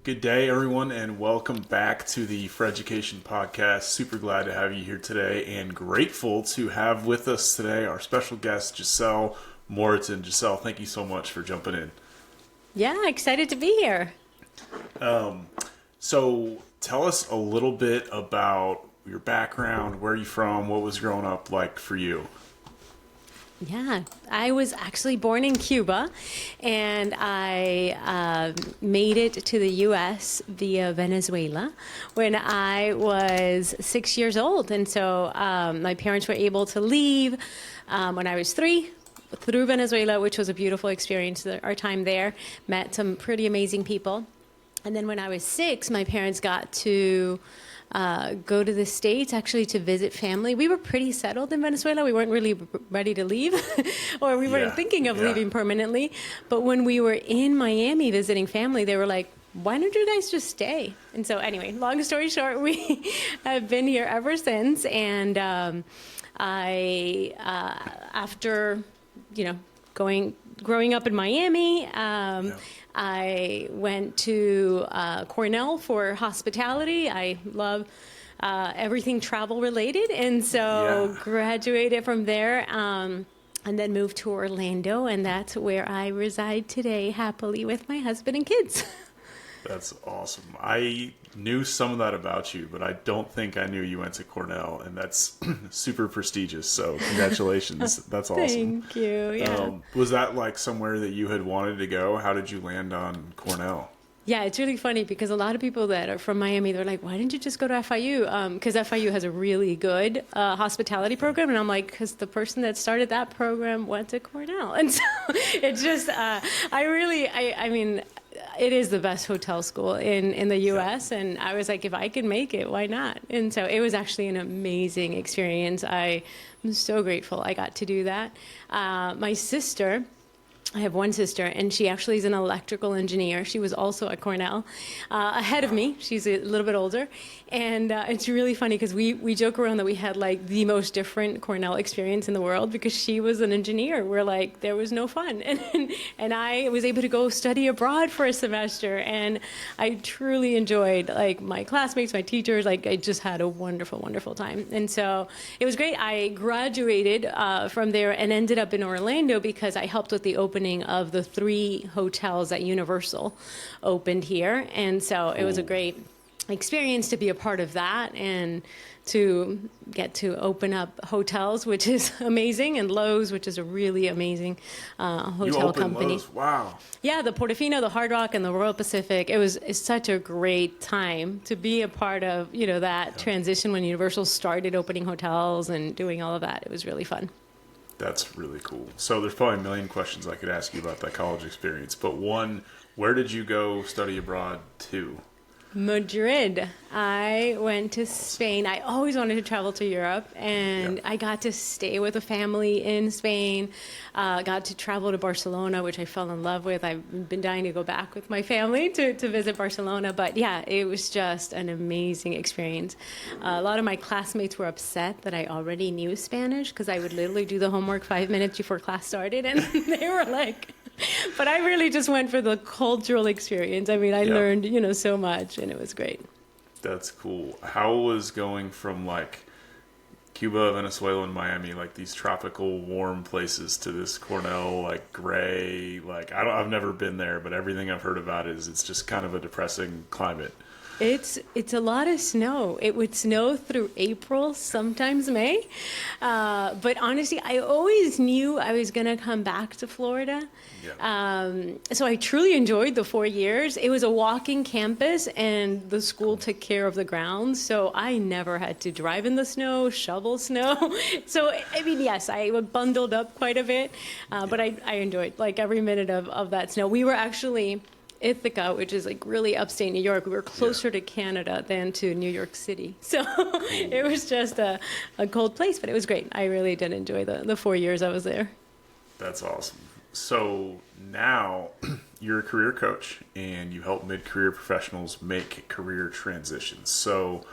Good day, everyone, and welcome back to the Freducation Podcast. Super glad to have you here today and grateful to have with us today our special guest, Giselle Moratin. Giselle, thank you so much for jumping in. Yeah, excited to be here. So tell us a little bit about your background, where are you from, what was growing up like for you? Yeah, I was actually born in Cuba, and I made it to the U.S. via Venezuela when I was 6 years old. And so my parents were able to leave when I was 3 through Venezuela, which was a beautiful experience. Our time there, met some pretty amazing people. And then when I was 6, my parents got to go to the States actually to visit family. We were pretty settled in Venezuela. We weren't really ready to leave or we weren't thinking of leaving permanently. But when we were in Miami visiting family, they were like, why don't you guys just stay? And so anyway, long story short, we have been here ever since. And after, growing up in Miami, I went to Cornell for hospitality. I love everything travel related, and so graduated from there and then moved to Orlando, and that's where I reside today happily with my husband and kids. That's awesome. I knew some of that about you, but I don't think I knew you went to Cornell, and that's super prestigious. So congratulations. That's awesome. Thank you. Yeah. Was that like somewhere that you had wanted to go? How did you land on Cornell? Yeah, it's really funny because a lot of people that are from Miami, they're like, why didn't you just go to FIU? Because FIU has a really good hospitality program. And I'm like, because the person that started that program went to Cornell. And so it's just, I mean, it is the best hotel school in the U.S. And I was like, if I can make it, why not? And so it was actually an amazing experience. I'm so grateful I got to do that. I have one sister, and she actually is an electrical engineer. She was also at Cornell, ahead of me. She's a little bit older. And it's really funny because we joke around that we had like the most different Cornell experience in the world because she was an engineer. We're like, there was no fun. And I was able to go study abroad for a semester. And I truly enjoyed like my classmates, my teachers. Like I just had a wonderful, wonderful time. And so it was great. I graduated from there and ended up in Orlando because I helped with the opening of the 3 hotels that Universal opened here. And so it was a great experience to be a part of that and to get to open up hotels, which is amazing, and Lowe's, which is a really amazing hotel company. Lowe's. Wow. Yeah, the Portofino, the Hard Rock, and the Royal Pacific. It's such a great time to be a part of, that transition when Universal started opening hotels and doing all of that. It was really fun. That's really cool. So there's probably a million questions I could ask you about that college experience. But one, where did you go study abroad to? Madrid. I went to Spain. I always wanted to travel to Europe, and I got to stay with a family in Spain. Got to travel to Barcelona, which I fell in love with. I've been dying to go back with my family to visit Barcelona. But yeah, it was just an amazing experience. A lot of my classmates were upset that I already knew Spanish because I would literally do the homework 5 minutes before class started, and they were like... But I really just went for the cultural experience. I mean, I learned, so much, and it was great. That's cool. How was going from like Cuba, Venezuela, and Miami, like these tropical warm places, to this Cornell, like gray, like I've never been there, but everything I've heard about is it's just kind of a depressing climate. It's a lot of snow. It would snow through April, sometimes May. But honestly, I always knew I was going to come back to Florida. Yeah. So I truly enjoyed the 4 years. It was a walking campus, and the school took care of the grounds. So I never had to drive in the snow, shovel snow. So, I mean, yes, I bundled up quite a bit. But I enjoyed like every minute of that snow. We were actually... Ithaca, which is like really upstate New York. We were closer to Canada than to New York City. So it was just a cold place, but it was great. I really did enjoy the 4 years I was there. That's awesome. So now you're a career coach and you help mid-career professionals make career transitions. So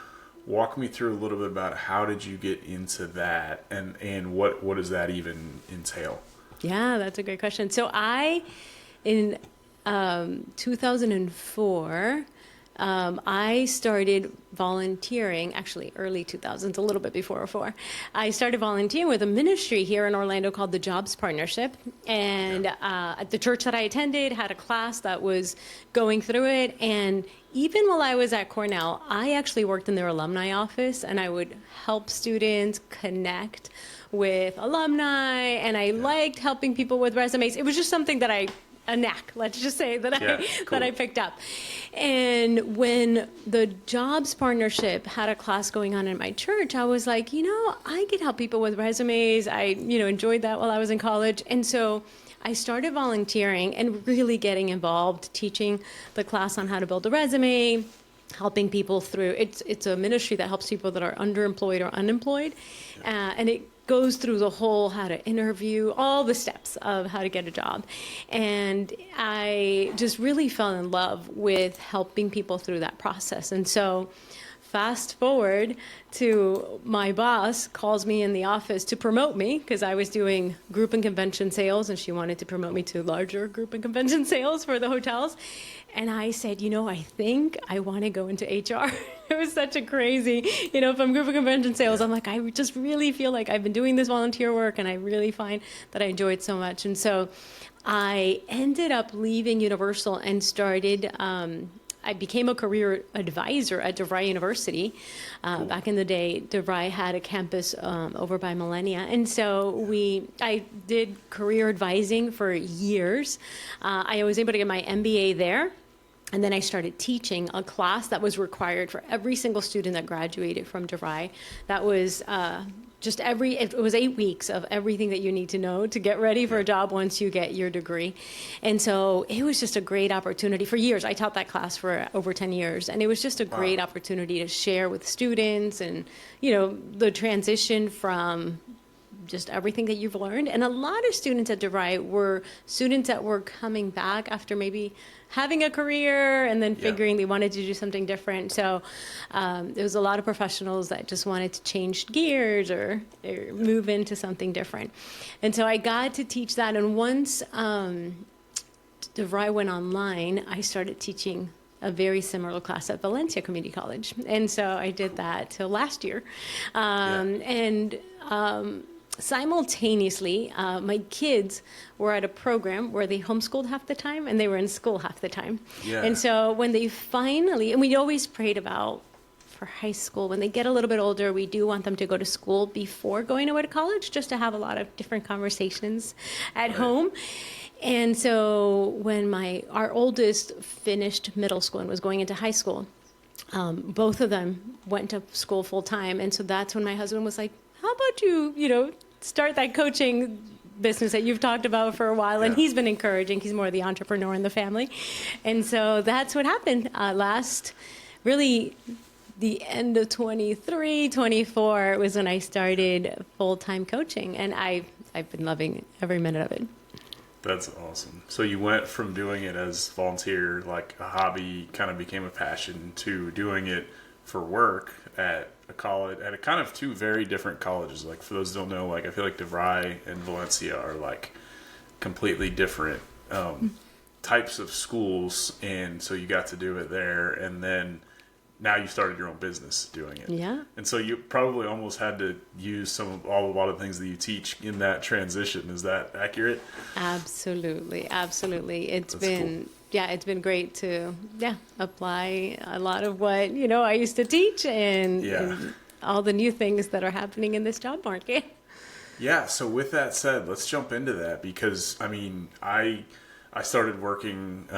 walk me through a little bit about how did you get into that and what does that even entail? Yeah, that's a great question. So in 2004, I started volunteering, actually early 2000s, a little bit before '04. I started volunteering with a ministry here in Orlando called the Jobs Partnership. And at the church that I attended, had a class that was going through it. And even while I was at Cornell, I actually worked in their alumni office, and I would help students connect with alumni, and I liked helping people with resumes. It was just something that a knack, let's just say, that cool. that I picked up. And when the Jobs Partnership had a class going on in my church, I was like, I could help people with resumes. I, enjoyed that while I was in college. And so I started volunteering and really getting involved, teaching the class on how to build a resume, helping people through. It's a ministry that helps people that are underemployed or unemployed. And it goes through the whole how to interview, all the steps of how to get a job. And I just really fell in love with helping people through that process. And so fast forward to my boss calls me in the office to promote me because I was doing group and convention sales, and she wanted to promote me to larger group and convention sales for the hotels. And I said, I think I want to go into HR. It was such a crazy, from group and convention sales, I'm like, I just really feel like I've been doing this volunteer work, and I really find that I enjoy it so much. And so I ended up leaving Universal and started, I became a career advisor at DeVry University. Cool. Back in the day, DeVry had a campus over by Millennia. And so I did career advising for years. I was able to get my MBA there. And then I started teaching a class that was required for every single student that graduated from DeVry. That was it was 8 weeks of everything that you need to know to get ready for a job once you get your degree. And so it was just a great opportunity. For years, I taught that class for over 10 years. And it was just a great opportunity to share with students and, the transition from just everything that you've learned. And a lot of students at DeVry were students that were coming back after maybe having a career and then figuring they wanted to do something different. So there was a lot of professionals that just wanted to change gears or move into something different. And so I got to teach that. And once DeVry went online, I started teaching a very similar class at Valencia Community College. And so I did that till last year. Simultaneously, my kids were at a program where they homeschooled half the time and they were in school half the time. Yeah. And so when they finally, and we always prayed about for high school, when they get a little bit older, we do want them to go to school before going away to college, just to have a lot of different conversations at home. And so when our oldest finished middle school and was going into high school, both of them went to school full time. And so that's when my husband was like, how about you, start that coaching business that you've talked about for a while. And he's been encouraging. He's more the entrepreneur in the family. And so that's what happened really the end of 23, 24 was when I started full-time coaching. And I've been loving every minute of it. That's awesome. So you went from doing it as volunteer, like a hobby, kind of became a passion, to doing it for work at a college, at a kind of two very different colleges. Like, for those who don't know, like, I feel like DeVry and Valencia are like completely different types of schools, and so you got to do it there, and then now you started your own business doing it. Yeah. And so you probably almost had to use a lot of things that you teach in that transition. Is that accurate? Absolutely. It's That's been cool. It's been great to apply a lot of what I used to teach and all the new things that are happening in this job market. Yeah, so with that said, let's jump into that, because I started working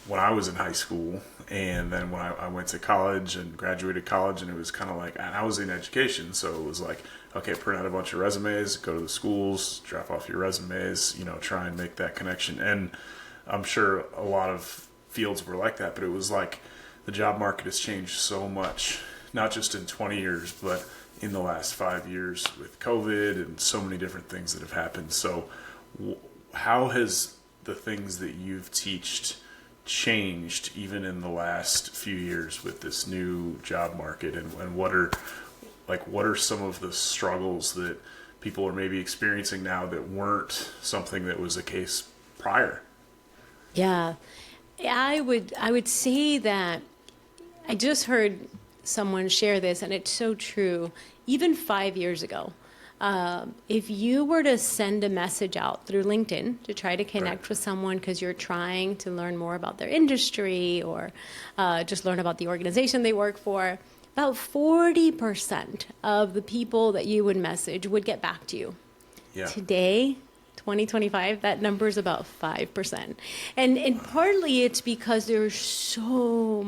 when I was in high school, and then when I went to college and graduated college, and it was kind of like, I was in education, so it was like, okay, print out a bunch of resumes, go to the schools, drop off your resumes, try and make that connection. And I'm sure a lot of fields were like that, but it was like the job market has changed so much, not just in 20 years, but in the last 5 years with COVID and so many different things that have happened. So how has the things that you've taught changed even in the last few years with this new job market, and what are some of the struggles that people are maybe experiencing now that weren't something that was a case prior? Yeah. I would say that I just heard someone share this, and it's so true. Even 5 years ago, if you were to send a message out through LinkedIn to try to connect Right. with someone because you're trying to learn more about their industry or just learn about the organization they work for, about 40% of the people that you would message would get back to you. Yeah. Today, 2025, that number is about 5%. And partly it's because there's so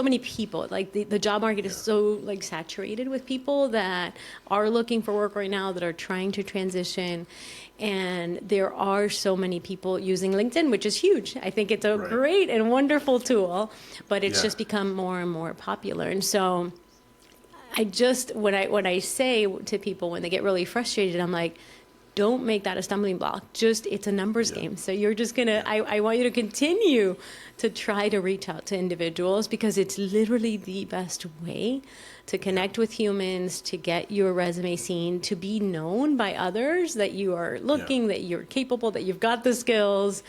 many people, like the job market is so like saturated with people that are looking for work right now, that are trying to transition. And there are so many people using LinkedIn, which is huge. I think it's a Right. great and wonderful tool, but it's Yeah. just become more and more popular. And so when I say to people when they get really frustrated, I'm like, don't make that a stumbling block. Just, it's a numbers Yeah. game. So you're just gonna, I want you to continue to try to reach out to individuals, because it's literally the best way to connect with humans, to get your resume seen, to be known by others that you are looking, that you're capable, that you've got the skills.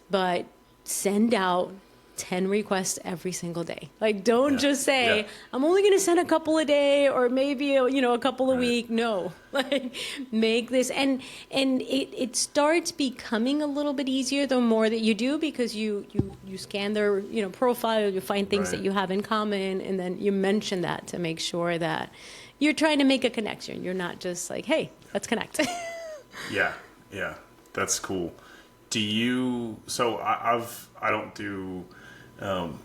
But send out 10 requests every single day. Like, don't Yeah. just say, Yeah. I'm only going to send a couple a day, or maybe, a couple a Right. week. No, like, make this. And it starts becoming a little bit easier the more that you do, because you scan their, profile, you find things that Right. you have in common, and then you mention that to make sure that you're trying to make a connection. You're not just like, hey, let's connect. Yeah, yeah, that's cool. Do you? So I don't do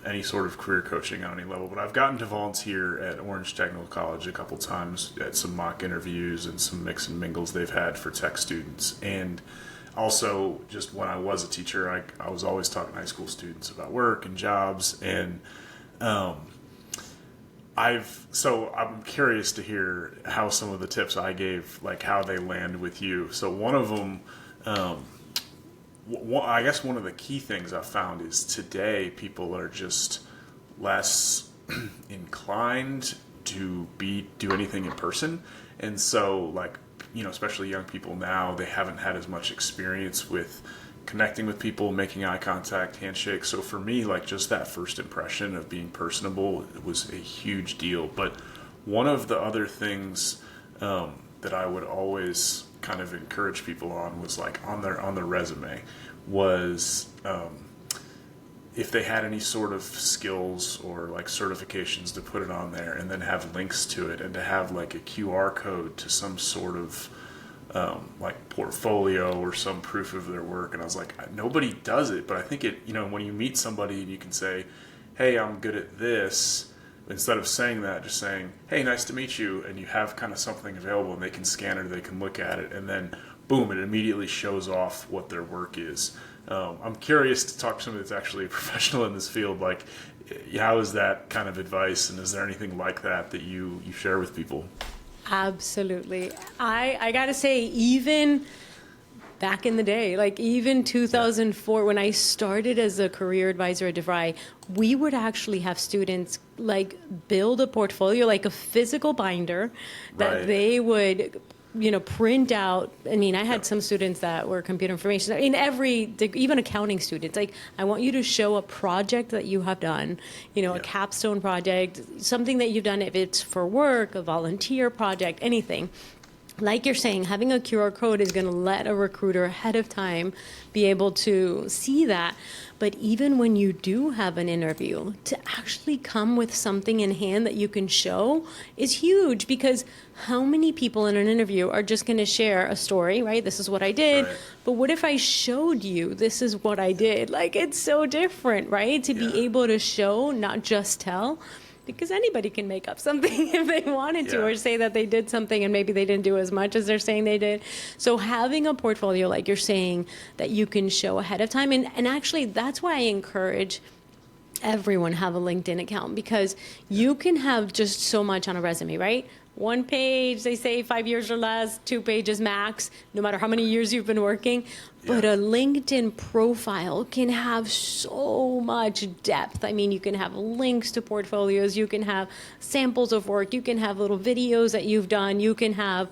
any sort of career coaching on any level, but I've gotten to volunteer at Orange Technical College a couple times at some mock interviews and some mix and mingles they've had for tech students. And also, just when I was a teacher, I was always talking to high school students about work and jobs. And I'm curious to hear how some of the tips I gave, like how they land with you. So one of them, I guess one of the key things I've found is today people are just less inclined to do anything in person. And so, like, especially young people now, they haven't had as much experience with connecting with people, making eye contact, handshake. So for me, like, just that first impression of being personable was a huge deal. But one of the other things that I would always kind of encourage people on was, like, on their resume was if they had any sort of skills or like certifications, to put it on there, and then have links to it, and to have like a QR code to some sort of like portfolio or some proof of their work. And I was like, nobody does it, but I think it, when you meet somebody and you can say, hey, I'm good at this, instead of saying that, just saying, hey, nice to meet you, and you have kind of something available, and they can scan it, or they can look at it, and then boom, it immediately shows off what their work is. I'm curious to talk to somebody that's actually a professional in this field. Like, how is that kind of advice, and is there anything like that you share with people? Absolutely. I got to say, even back in the day, like even 2004, when I started as a career advisor at DeVry, we would actually have students like build a portfolio, like a physical binder that Right. they would print out. I mean, I had some students that were computer information. I mean, even accounting students, like, I want you to show a project that you have done, a capstone project, something that you've done, if it's for work, a volunteer project, anything. Like you're saying, having a QR code is going to let a recruiter ahead of time be able to see that. But even when you do have an interview, to actually come with something in hand that you can show is huge, because how many people in an interview are just going to share a story, right? This is what I did. Right. But what if I showed you this is what I did? Like, it's so different, right? To be able to show, not just tell. Because anybody can make up something if they wanted to, or say that they did something and maybe they didn't do as much as they're saying they did. So having a portfolio, like you're saying, that you can show ahead of time. And actually, that's why I encourage everyone have a LinkedIn account, because you can have just so much on a resume, right? One page, they say 5 years or less, 2 pages max, no matter how many years you've been working. But a LinkedIn profile can have so much depth. I mean, you can have links to portfolios, you can have samples of work, you can have little videos that you've done, you can have,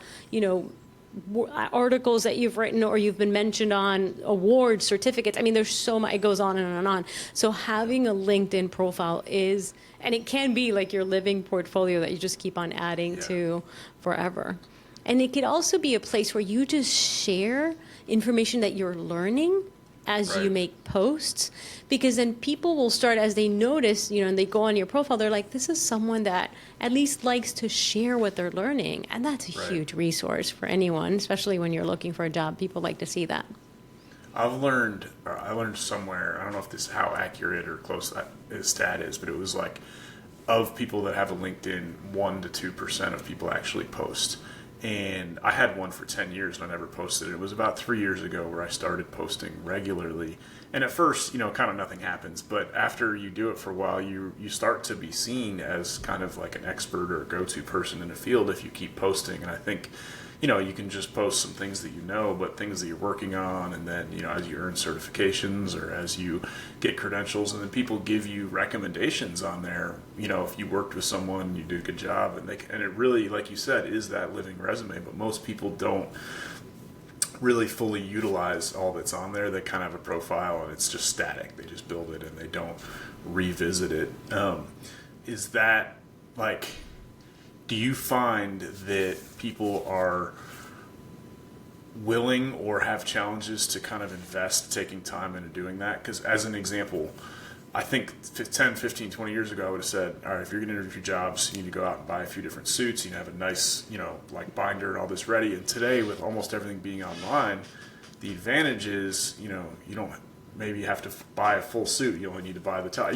articles that you've written or you've been mentioned on, awards, certificates. I mean, there's so much, it goes on and on and on. So having a LinkedIn profile is, and it can be like your living portfolio that you just keep on adding to forever. And it could also be a place where you just share information that you're learning as you make posts, because then people will start, as they notice, and they go on your profile, they're like, this is someone that at least likes to share what they're learning. And that's a huge resource for anyone, especially when you're looking for a job. People like to see that. I learned somewhere, I don't know if this is how accurate or close that stat is, but it was like, of people that have a LinkedIn, 1% to 2% of people actually post. And I had one for 10 years and I never posted it. It was about 3 years ago where I started posting regularly. And at first, kind of nothing happens. But after you do it for a while, you start to be seen as kind of like an expert or a go-to person in a field if you keep posting. And I think, you can just post some things that but things that you're working on. And then, as you earn certifications or as you get credentials, and then people give you recommendations on there, if you worked with someone, you did a good job, and it really, like you said, is that living resume. But most people don't really fully utilize all that's on there. They kind of have a profile and it's just static. They just build it and they don't revisit it. Is that like... Do you find that people are willing or have challenges to kind of invest taking time into doing that? Because as an example, I think 10, 15, 20 years ago, I would have said, all right, if you're going to interview jobs, you need to go out and buy a few different suits. You need to have a nice, like binder and all this ready. And today, with almost everything being online, the advantage is, you don't maybe have to buy a full suit. You only need to buy the tie.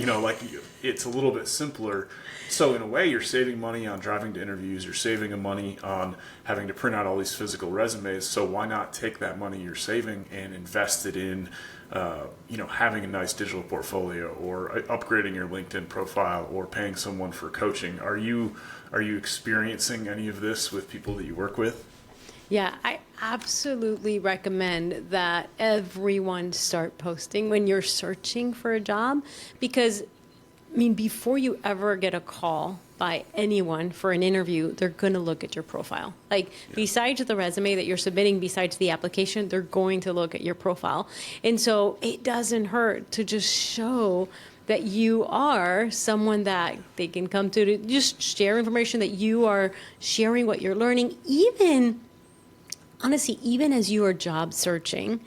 It's a little bit simpler. So in a way, you're saving money on driving to interviews. You're saving money on having to print out all these physical resumes. So why not take that money you're saving and invest it in, having a nice digital portfolio, or upgrading your LinkedIn profile, or paying someone for coaching? Are you experiencing any of this with people that you work with? Yeah, I absolutely recommend that everyone start posting when you're searching for a job, because, before you ever get a call by anyone for an interview, they're going to look at your profile. Besides the resume that you're submitting, besides the application, they're going to look at your profile. And so it doesn't hurt to just show that you are someone that they can come to just share information, that you are sharing what you're learning, honestly, even as you are job searching,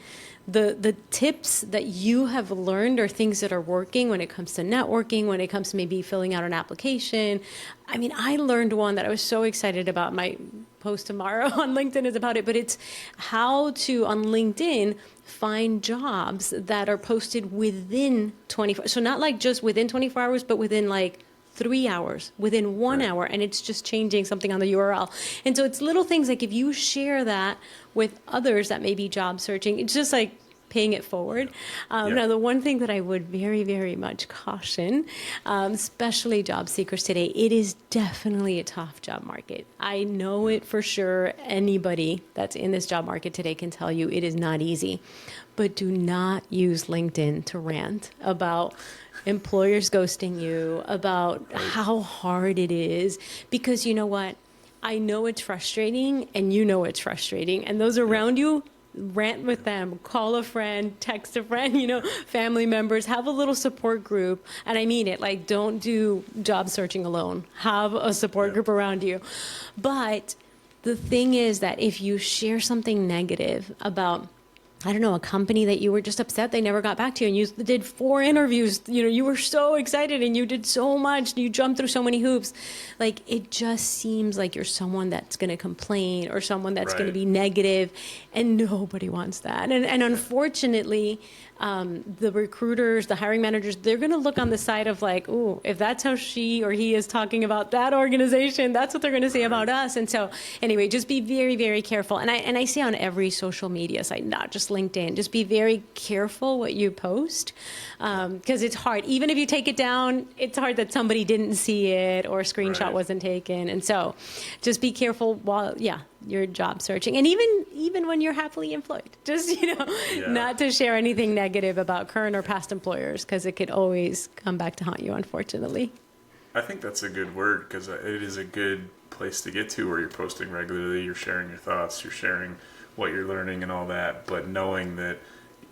the tips that you have learned are things that are working when it comes to networking, when it comes to maybe filling out an application. I learned one that I was so excited about. My post tomorrow on LinkedIn is about it, but it's how to, on LinkedIn, find jobs that are posted within 24. So not like just within 24 hours, but within 3 hours, within 1 hour, and it's just changing something on the URL. And so it's little things like if you share that with others that may be job searching, it's just like paying it forward. Now, the one thing that I would very, very much caution, especially job seekers today, it is definitely a tough job market. I know it for sure. Anybody that's in this job market today can tell you it is not easy. But do not use LinkedIn to rant about employers ghosting you, about how hard it is, because you know what? I know it's frustrating, and you know it's frustrating, and those around you, rant with them, call a friend, text a friend, family members, have a little support group. And I mean it, don't do job searching alone. Have a support group around you. But the thing is that if you share something negative about, I don't know, a company that you were just upset they never got back to you, and you did 4 interviews, you were so excited and you did so much, you jumped through so many hoops, it just seems like you're someone that's going to complain or someone that's going to be negative, and nobody wants that. And unfortunately, the recruiters, the hiring managers, they're going to look on the side of ooh, if that's how she or he is talking about that organization, that's what they're going to say about us. And so anyway, just be very, very careful. And I say on every social media site, not just LinkedIn, just be very careful what you post, because it's hard. Even if you take it down, it's hard that somebody didn't see it or a screenshot wasn't taken. And so just be careful while, you're job searching. And even when you're happily employed, just, not to share anything negative about current or past employers, because it could always come back to haunt you, unfortunately. I think that's a good word, because it is a good place to get to where you're posting regularly, you're sharing your thoughts, you're sharing what you're learning and all that, but knowing that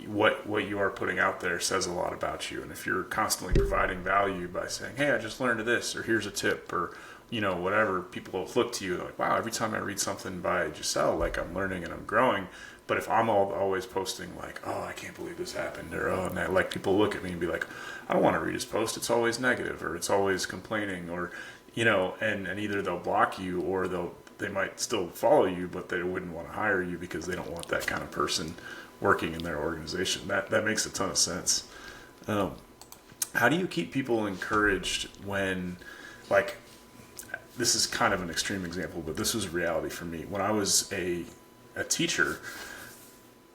what you are putting out there says a lot about you. And if you're constantly providing value by saying, hey, I just learned this, or here's a tip, or whatever, people will look to you like, wow, every time I read something by Giselle, like I'm learning and I'm growing. But if I'm always posting like, oh, I can't believe this happened, or oh, and that, like people look at me and be like, I don't want to read his post. It's always negative, or it's always complaining, or and either they'll block you or they might still follow you, but they wouldn't want to hire you because they don't want that kind of person working in their organization. That makes a ton of sense. How do you keep people encouraged when, like, this is kind of an extreme example, but this was reality for me. When I was a teacher,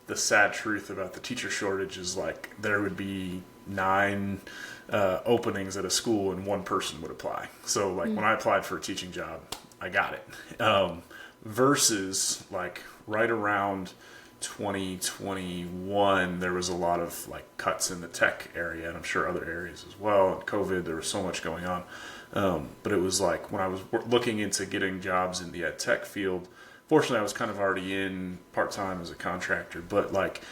the sad truth about the teacher shortage is like there would be 9 openings at a school and 1 person would apply. So like when I applied for a teaching job, I got it. Versus like right around 2021, there was a lot of like cuts in the tech area, and I'm sure other areas as well. And COVID, there was so much going on. But it was like when I was looking into getting jobs in the ed tech field, fortunately I was kind of already in part-time as a contractor, but like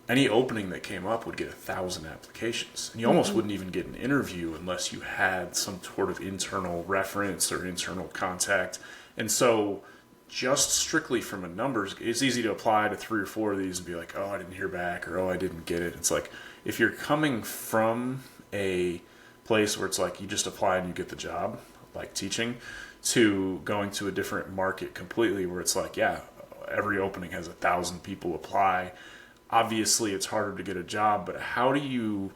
any opening that came up would get 1,000 applications. And you almost wouldn't even get an interview unless you had some sort of internal reference or internal contact. And so just strictly from a numbers, it's easy to apply to 3 or 4 of these and be like, oh, I didn't hear back, or oh, I didn't get it. It's like if you're coming from a place where it's like you just apply and you get the job, like teaching, to going to a different market completely where it's like, yeah, every opening has 1,000 people apply. Obviously, it's harder to get a job, but how do you,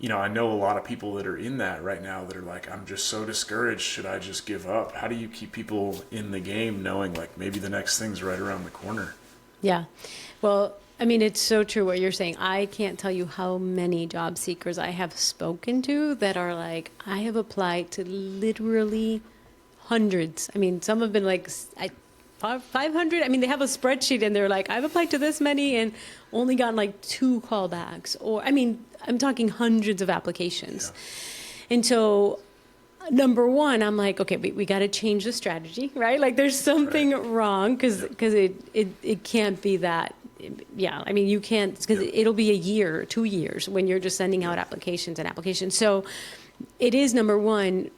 I know a lot of people that are in that right now that are like, I'm just so discouraged. Should I just give up? How do you keep people in the game knowing like maybe the next thing's right around the corner? Yeah. Well, I mean, it's so true what you're saying. I can't tell you how many job seekers I have spoken to that are like, I have applied to literally hundreds. I mean, some have been like 500. I mean, they have a spreadsheet and they're like, I've applied to this many and only gotten like 2 callbacks. Or, I mean, I'm talking hundreds of applications. Yeah. And so, number one, I'm like, okay, we got to change the strategy, right? Like there's something wrong because it can't be that. Yeah, I mean, you can't, because it'll be a year, 2 years when you're just sending out applications and applications. So it is, number one,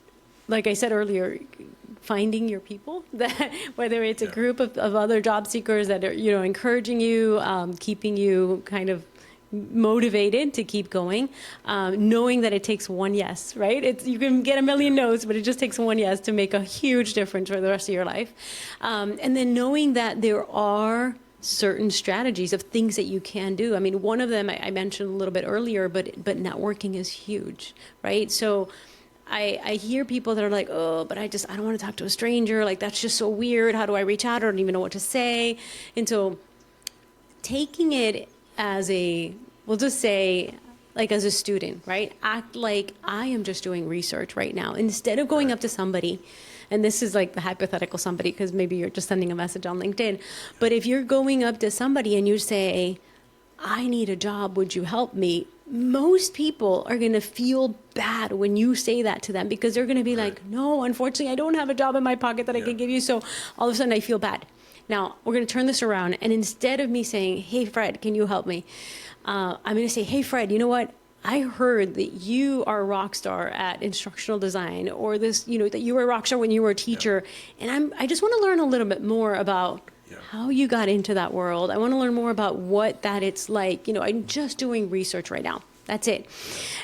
like I said earlier, finding your people, that whether it's a group of other job seekers that are, encouraging you, keeping you kind of motivated to keep going, knowing that it takes 1 yes, right? You can get a million no's, but it just takes 1 yes to make a huge difference for the rest of your life. And then knowing that there are certain strategies of things that you can do. I mean, one of them I mentioned a little bit earlier, but networking is huge, right? So I hear people that are like, oh, but I don't want to talk to a stranger. Like, that's just so weird. How do I reach out? I don't even know what to say. And so taking it as we'll just say, like as a student, right? Act like I am just doing research right now. Instead of going up to somebody, and this is like the hypothetical somebody, because maybe you're just sending a message on LinkedIn. But if you're going up to somebody and you say, I need a job, would you help me? Most people are going to feel bad when you say that to them, because they're going to be like, no, unfortunately, I don't have a job in my pocket that I can give you. So all of a sudden I feel bad. Now we're going to turn this around. And instead of me saying, hey, Fred, can you help me? I'm going to say, hey, Fred, you know what? I heard that you are a rock star at instructional design, or this, that you were a rock star when you were a teacher. And I just want to learn a little bit more about how you got into that world. I want to learn more about what that it's like. I'm just doing research right now. That's it.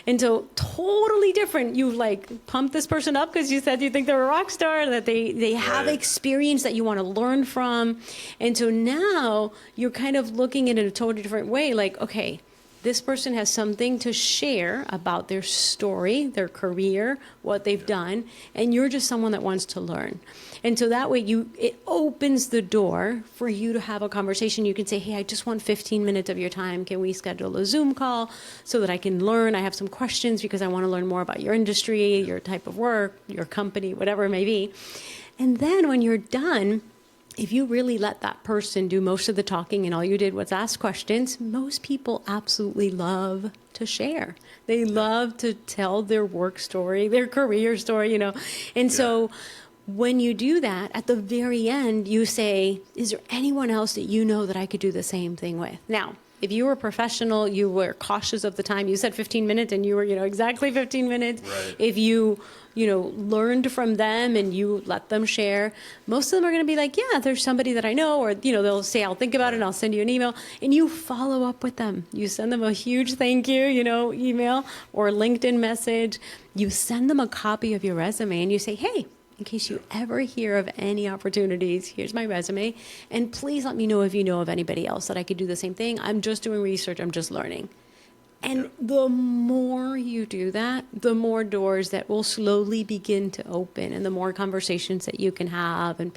And so totally different. You've like pumped this person up because you said you think they're a rock star, that they have experience that you want to learn from. And so now you're kind of looking at it in a totally different way. Like, okay, this person has something to share about their story, their career, what they've done, and you're just someone that wants to learn. And so that way it opens the door for you to have a conversation. You can say, hey, I just want 15 minutes of your time. Can we schedule a Zoom call so that I can learn? I have some questions because I want to learn more about your industry, your type of work, your company, whatever it may be. And then when you're done, if you really let that person do most of the talking and all you did was ask questions, most people absolutely love to share. They love to tell their work story, their career story, And so when you do that, at the very end, you say, is there anyone else that you know that I could do the same thing with? Now, if you were a professional, you were cautious of the time. You said 15 minutes and you were, exactly 15 minutes. Right. If you, learned from them and you let them share, most of them are going to be like, yeah, there's somebody that I know, or, they'll say, I'll think about it and I'll send you an email, and you follow up with them. You send them a huge thank you, email or LinkedIn message. You send them a copy of your resume and you say, hey, in case you ever hear of any opportunities, here's my resume. And please let me know if you know of anybody else that I could do the same thing. I'm just doing research. I'm just learning. And the more you do that, the more doors that will slowly begin to open, and the more conversations that you can have, and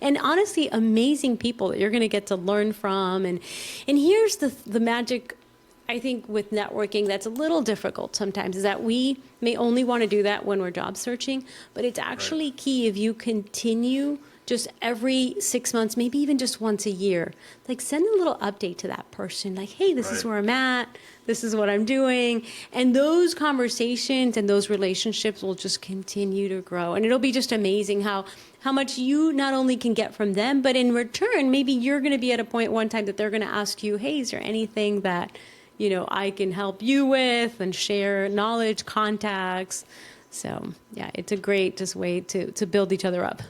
and honestly, amazing people that you're going to get to learn from. And here's the magic, I think, with networking that's a little difficult sometimes, is that we may only want to do that when we're job searching, but it's actually key if you continue just every 6 months, maybe even just once a year, like send a little update to that person, like, hey, this is where I'm at, this is what I'm doing. And those conversations and those relationships will just continue to grow. And it'll be just amazing how much you not only can get from them, but in return, maybe you're going to be at a point one time that they're going to ask you, hey, is there anything that I can help you with, and share knowledge, contacts. So yeah, it's a great just way to build each other up.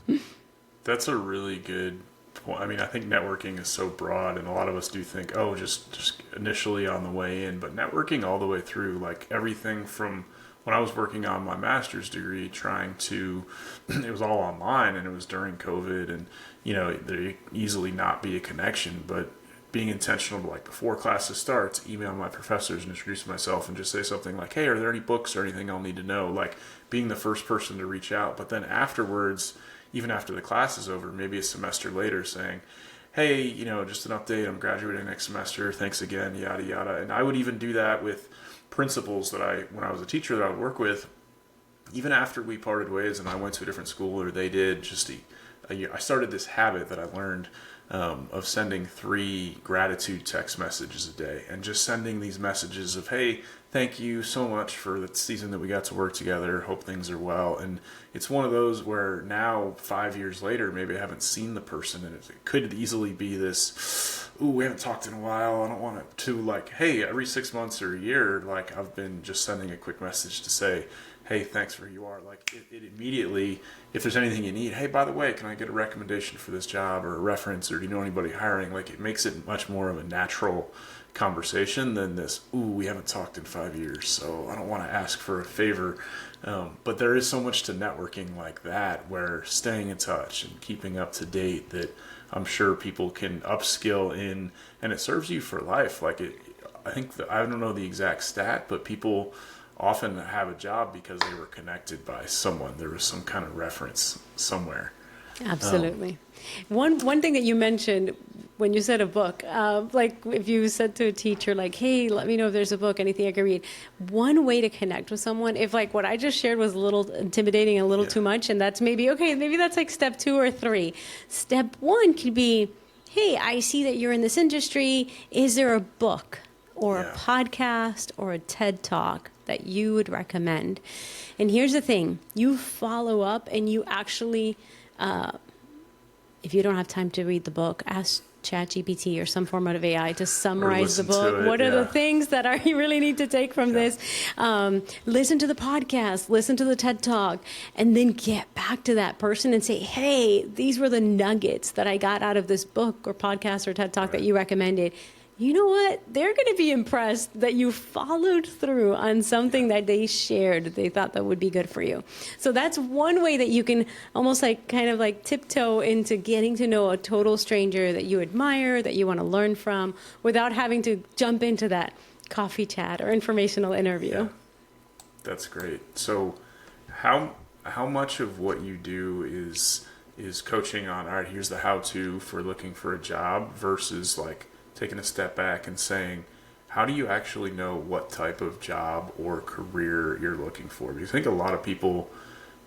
That's a really good point. I mean, I think networking is so broad, and a lot of us do think, oh, just initially on the way in, but networking all the way through, like everything from when I was working on my master's degree, it was all online, and it was during COVID, and there easily not be a connection, but being intentional to, like, before classes starts, email my professors and introduce myself and just say something like, hey, are there any books or anything I'll need to know? Like being the first person to reach out. But then afterwards, even after the class is over, maybe a semester later, saying, hey, just an update, I'm graduating next semester, thanks again, yada, yada. And I would even do that with principals when I was a teacher that I would work with, even after we parted ways and I went to a different school or they did, a year. I started this habit that I learned of sending 3 gratitude text messages a day, and just sending these messages of, hey, thank you so much for the season that we got to work together, hope things are well. And it's one of those where now 5 years later, maybe I haven't seen the person, and it could easily be this, ooh, we haven't talked in a while, I don't want it to, like, hey, every 6 months or a year, like, I've been just sending a quick message to say, hey, thanks for who you are. Like, it immediately, if there's anything you need, hey, by the way, can I get a recommendation for this job, or a reference, or do you know anybody hiring? Like, it makes it much more of a natural conversation than this, ooh, we haven't talked in 5 years, so I don't want to ask for a favor. But there is so much to networking like that, where staying in touch and keeping up to date, that I'm sure people can upskill in, and it serves you for life. Like, I think I don't know the exact stat, but people often have a job because they were connected by someone. There was some kind of reference somewhere. Absolutely. One thing that you mentioned when you said a book, like if you said to a teacher, like, hey, let me know if there's a book, anything I can read. One way to connect with someone, if like what I just shared was a little intimidating, a little too much, and that's maybe that's like step 2 or 3. Step 1 could be, hey, I see that you're in this industry. Is there a book or a podcast or a TED Talk that you would recommend? And here's the thing, you follow up, and you actually, if you don't have time to read the book, ask ChatGPT or some form of AI to summarize the book. What are the things that you really need to take from this? Listen to the podcast, listen to the TED Talk, and then get back to that person and say, hey, these were the nuggets that I got out of this book or podcast or TED Talk that you recommended. You know what? They're going to be impressed that you followed through on something that they shared, they thought that would be good for you. So that's one way that you can almost like kind of like tiptoe into getting to know a total stranger that you admire, that you want to learn from, without having to jump into that coffee chat or informational interview. Yeah. That's great. So how much of what you do is coaching on, all right, here's the how-to for looking for a job, versus like taking a step back and saying, how do you actually know what type of job or career you're looking for? Because I think a lot of people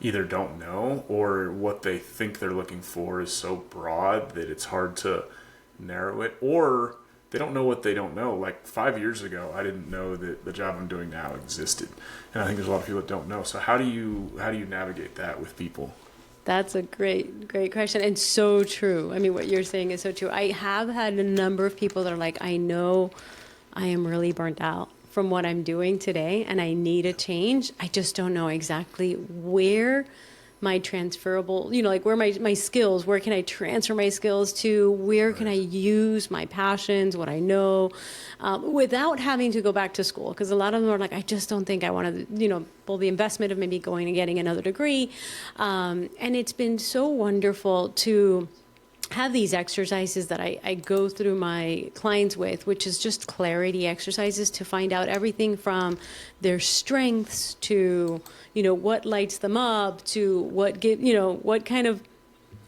either don't know, or what they think they're looking for is so broad that it's hard to narrow it, or they don't know what they don't know. Like 5 years ago, I didn't know that the job I'm doing now existed. And I think there's a lot of people that don't know. So how do you navigate that with people? That's a great question, and so true. I mean, what you're saying is so true. I have had a number of people that are like, I know I am really burnt out from what I'm doing today, and I need a change. I just don't know exactly where my transferable, like where my skills, where can I transfer my skills to, where can I use my passions, what I know, without having to go back to school. Because a lot of them are like, I just don't think I want to, pull the investment of maybe going and getting another degree. And it's been so wonderful to have these exercises that I go through my clients with, which is just clarity exercises to find out everything from their strengths to, what lights them up, to what kind of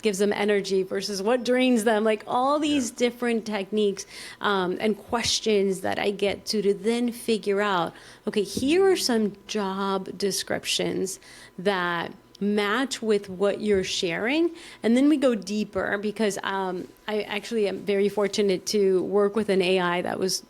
gives them energy versus what drains them, like all these different techniques and questions that I get to then figure out, okay, here are some job descriptions that match with what you're sharing. And then we go deeper because I actually am very fortunate to work with an AI that was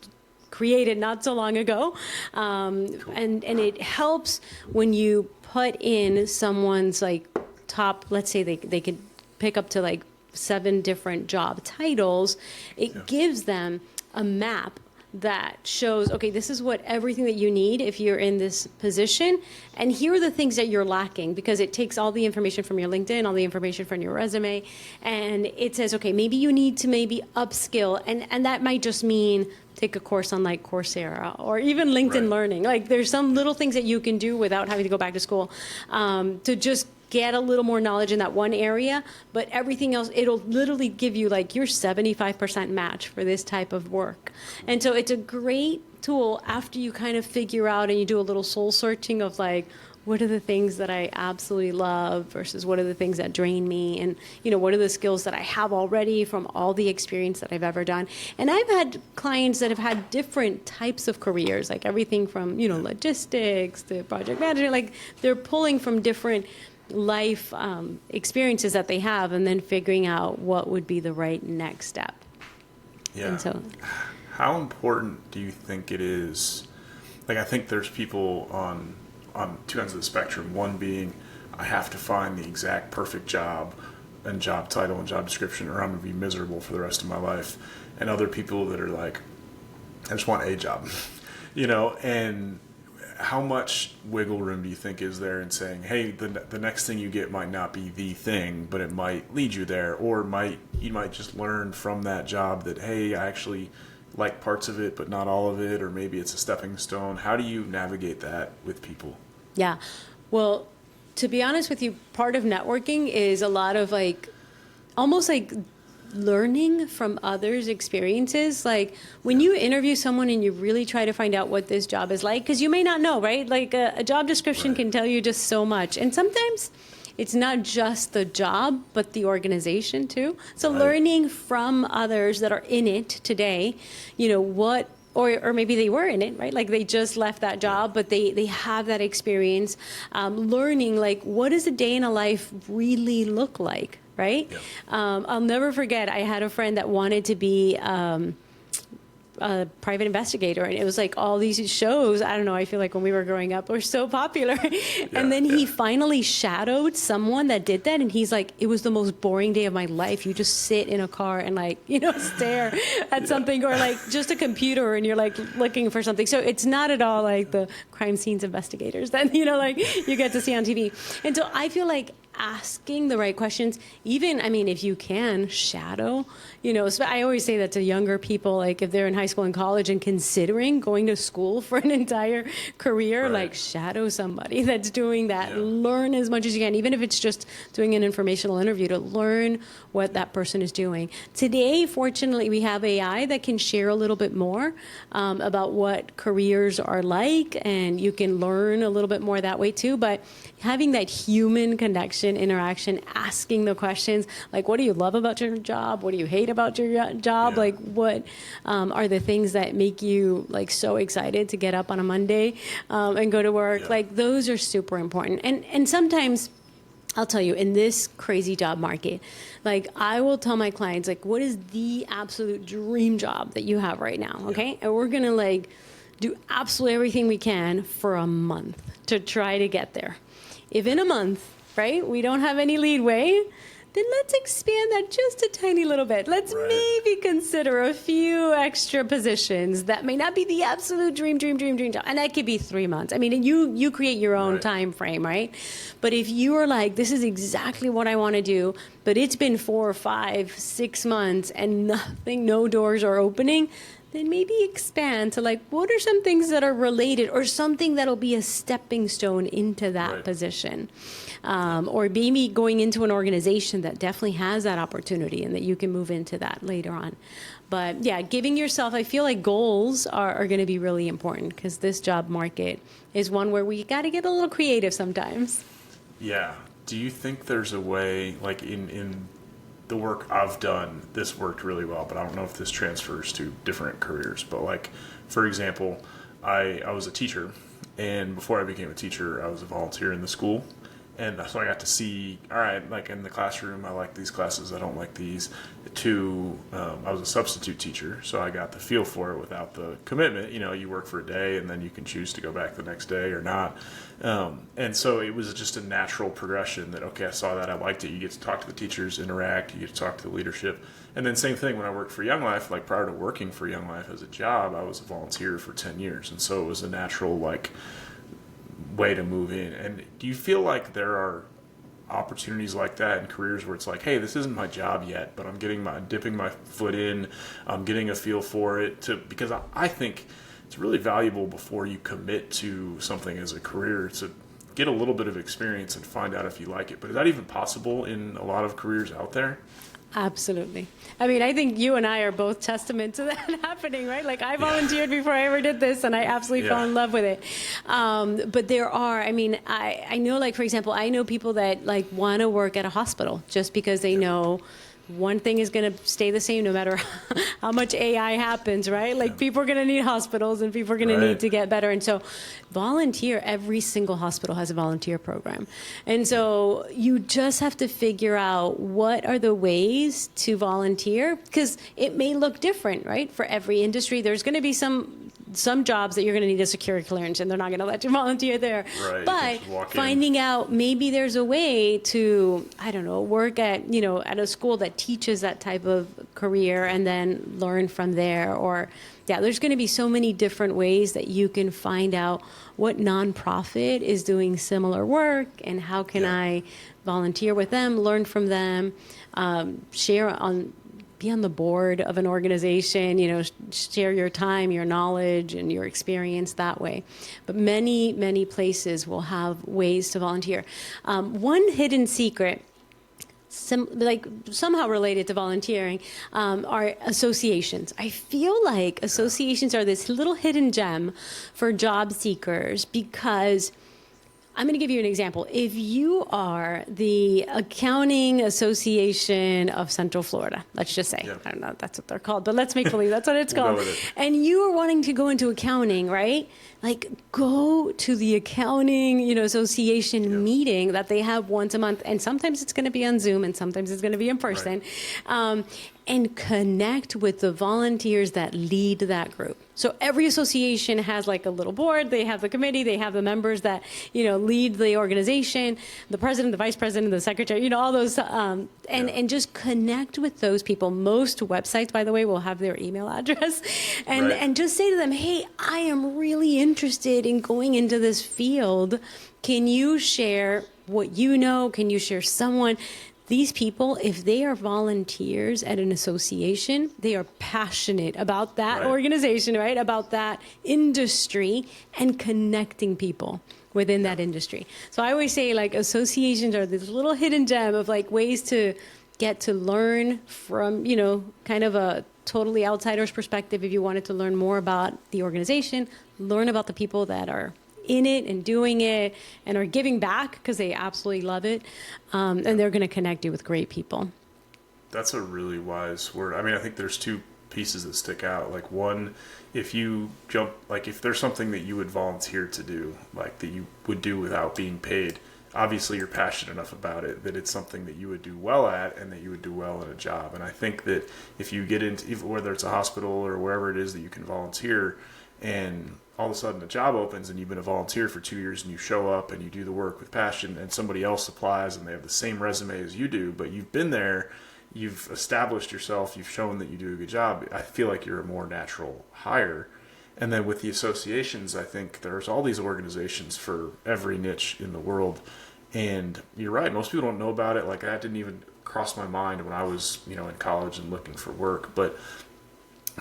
created not so long ago. Cool. And it helps when you put in someone's like top, let's say they could pick up to like 7 different job titles. It gives them a map that shows, okay, this is what everything that you need if you're in this position, and here are the things that you're lacking, because it takes all the information from your LinkedIn, all the information from your resume, and it says, okay, maybe you need to upskill, and that might just mean take a course on like Coursera or even LinkedIn Learning. Like there's some little things that you can do without having to go back to school to just get a little more knowledge in that one area, but everything else, it'll literally give you like your 75% match for this type of work. And so it's a great tool after you kind of figure out and you do a little soul searching of like, what are the things that I absolutely love versus what are the things that drain me? And, what are the skills that I have already from all the experience that I've ever done? And I've had clients that have had different types of careers, like everything from, logistics to project management, like they're pulling from different life experiences that they have and then figuring out what would be the right next step. Yeah. And so, how important do you think it is? Like, I think there's people on 2 ends of the spectrum. One being, I have to find the exact perfect job and job title and job description or I'm going to be miserable for the rest of my life. And other people that are like, I just want a job, and how much wiggle room do you think is there in saying, hey, the next thing you get might not be the thing, but it might lead you there, or you might just learn from that job that, hey, I actually like parts of it, but not all of it, or maybe it's a stepping stone. How do you navigate that with people? Yeah. Well, to be honest with you, part of networking is a lot of almost like learning from others' experiences. Like when you interview someone and you really try to find out what this job is like, because you may not know, right? Like a job description can tell you just so much. And sometimes it's not just the job, but the organization too. So learning from others that are in it today, what, or maybe they were in it, right? Like they just left that job, but they have that experience. Learning like, what does a day in a life really look like? Right? Yeah. I'll never forget, I had a friend that wanted to be a private investigator, and it was like all these shows, I don't know, I feel like when we were growing up were so popular. And then he finally shadowed someone that did that, and he's like, it was the most boring day of my life. You just sit in a car and stare at something, or like just a computer and you're like looking for something. So it's not at all like the crime scenes investigators that you get to see on TV. And so I feel like asking the right questions, even, if you can shadow, I always say that to younger people, like if they're in high school and college and considering going to school for an entire career, like shadow somebody that's doing that. Learn as much as you can, even if it's just doing an informational interview, to learn what that person is doing. Today, fortunately, we have AI that can share a little bit more about what careers are like, and you can learn a little bit more that way too. But having that human connection, interaction, asking the questions, like what do you love about your job? What do you hate about your job? Like what are the things that make you like so excited to get up on a Monday and go to work? Like those are super important. And sometimes I'll tell you, in this crazy job market, like I will tell my clients, like, what is the absolute dream job that you have right now? Okay. And we're going to like do absolutely everything we can for a month to try to get there. If in a month right? We don't have any leadway. Then let's expand that just a tiny little bit. Let's maybe consider a few extra positions that may not be the absolute dream job. And that could be 3 months. I mean, you create your own time frame, right? But if you are like, this is exactly what I want to do, but it's been 4, 5, 6 months and no doors are opening, then maybe expand to like, what are some things that are related or something that'll be a stepping stone into that position? Or maybe going into an organization that definitely has that opportunity and that you can move into that later on. But yeah, giving yourself, I feel like goals are going to be really important because this job market is one where we got to get a little creative sometimes. Yeah. Do you think there's a way, like in the work I've done, this worked really well, but I don't know if this transfers to different careers. But like, for example, I was a teacher, and before I became a teacher, I was a volunteer in the school. And so I got to see, all right, like in the classroom, I like these classes, I don't like these. I was a substitute teacher, so I got the feel for it without the commitment. You know, you work for a day and then you can choose to go back the next day or not. And so it was just a natural progression that, okay, I saw that, I liked it. You get to talk to the teachers, interact, you get to talk to the leadership. And then same thing when I worked for Young Life, like prior to working for Young Life as a job, I was a volunteer for 10 years. And so it was a natural, like, way to move in. And do you feel like there are opportunities like that in careers where it's like, hey, this isn't my job yet, but I'm dipping my foot in, I'm getting a feel for it, because I think it's really valuable before you commit to something as a career to get a little bit of experience and find out if you like it. But is that even possible in a lot of careers out there? Absolutely. I mean, I think you and I are both testament to that happening, right? Like I volunteered before I ever did this and I absolutely fell in love with it. But there are, I mean, I know, like, for example, I know people that like want to work at a hospital just because they know one thing is going to stay the same no matter how much AI happens, right? Like people are going to need hospitals and people are going to need to get better. And so volunteer, every single hospital has a volunteer program. And so you just have to figure out what are the ways to volunteer, because it may look different, right? For every industry, there's going to be some jobs that you're going to need a security clearance and they're not going to let you volunteer there. Right. But finding out maybe there's a way to, I don't know, work at a school that teaches that type of career and then learn from there. Or there's going to be so many different ways that you can find out what nonprofit is doing similar work and how can I volunteer with them, learn from them, be on the board of an organization, share your time, your knowledge, and your experience that way. But many, many places will have ways to volunteer. One hidden secret, somehow related to volunteering, are associations. I feel like associations are this little hidden gem for job seekers because I'm going to give you an example. If you are the Accounting Association of Central Florida, let's just say, I don't know if that's what they're called, but let's make believe that's what it's called. And you are wanting to go into accounting, right? Like go to the accounting, association meeting that they have once a month. And sometimes it's going to be on Zoom and sometimes it's going to be in person. And connect with the volunteers that lead that group. So every association has like a little board. They have the committee. They have the members that, lead the organization, the president, the vice president, the secretary, all those, and just connect with those people. Most websites, by the way, will have their email address and just say to them, hey, I am really interested in going into this field. Can you share what you know? Can you share someone? These people, if they are volunteers at an association, they are passionate about that organization, right? About that industry and connecting people within that industry. So I always say like associations are this little hidden gem of like ways to get to learn from, kind of a totally outsider's perspective. If you wanted to learn more about the organization, learn about the people that are in it and doing it and are giving back because they absolutely love it. And they're going to connect you with great people. That's a really wise word. I mean, I think there's two pieces that stick out. Like one, if there's something that you would volunteer to do, like that you would do without being paid, obviously you're passionate enough about it that it's something that you would do well at and that you would do well in a job. And I think that if you get into, whether it's a hospital or wherever it is that you can volunteer, and all of a sudden a job opens and you've been a volunteer for 2 years and you show up and you do the work with passion and somebody else applies and they have the same resume as you do, but you've been there, you've established yourself, you've shown that you do a good job. I feel like you're a more natural hire. And then with the associations, I think there's all these organizations for every niche in the world. And you're right, most people don't know about it. Like, that didn't even cross my mind when I was, in college and looking for work. But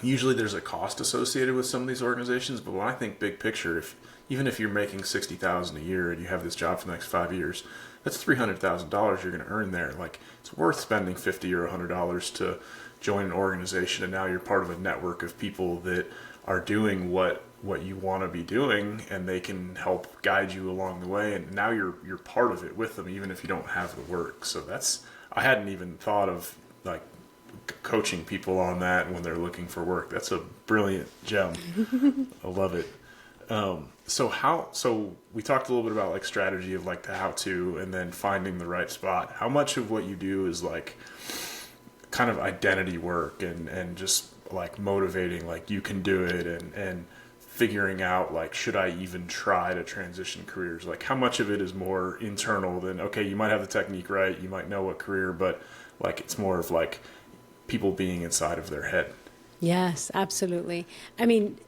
usually there's a cost associated with some of these organizations. But when I think big picture, even if you're making $60,000 a year and you have this job for the next 5 years, that's $300,000 you're going to earn there. Like, it's worth spending $50 or $100 to join an organization, and now you're part of a network of people that are doing what you want to be doing, and they can help guide you along the way. And now you're part of it with them, even if you don't have the work. So I hadn't even thought of like coaching people on that when they're looking for work. That's a brilliant gem. I love it. So we talked a little bit about like strategy of like the how to, and then finding the right spot. How much of what you do is like kind of identity work and just like motivating, like you can do it, and figuring out like, should I even try to transition careers? Like, how much of it is more internal than, okay, you might have the technique right, you might know what career, but like it's more of like people being inside of their head. Yes, absolutely. I mean,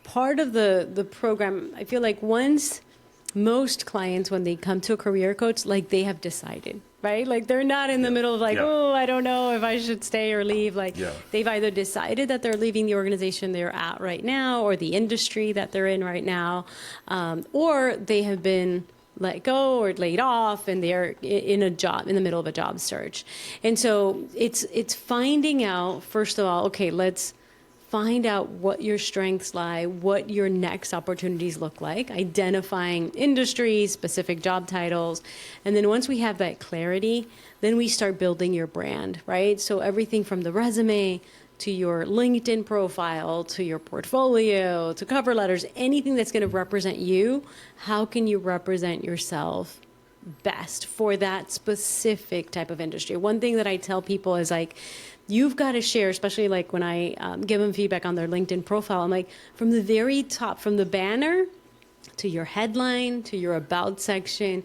part of the program, I feel like once most clients, when they come to a career coach, like they have decided, right? Like they're not in the middle of like, oh, I don't know if I should stay or leave. Like they've either decided that they're leaving the organization they're at right now, or the industry that they're in right now, or they have been let go or laid off, and they're in the middle of a job search. And so it's finding out, first of all, okay, let's find out what your strengths lie, what your next opportunities look like, identifying industries, specific job titles. And then once we have that clarity, then we start building your brand, right? So everything from the resume to your LinkedIn profile, to your portfolio, to cover letters, anything that's going to represent you, how can you represent yourself best for that specific type of industry? One thing that I tell people is like, you've got to share, especially like when I give them feedback on their LinkedIn profile, I'm like, from the very top, from the banner to your headline, to your about section,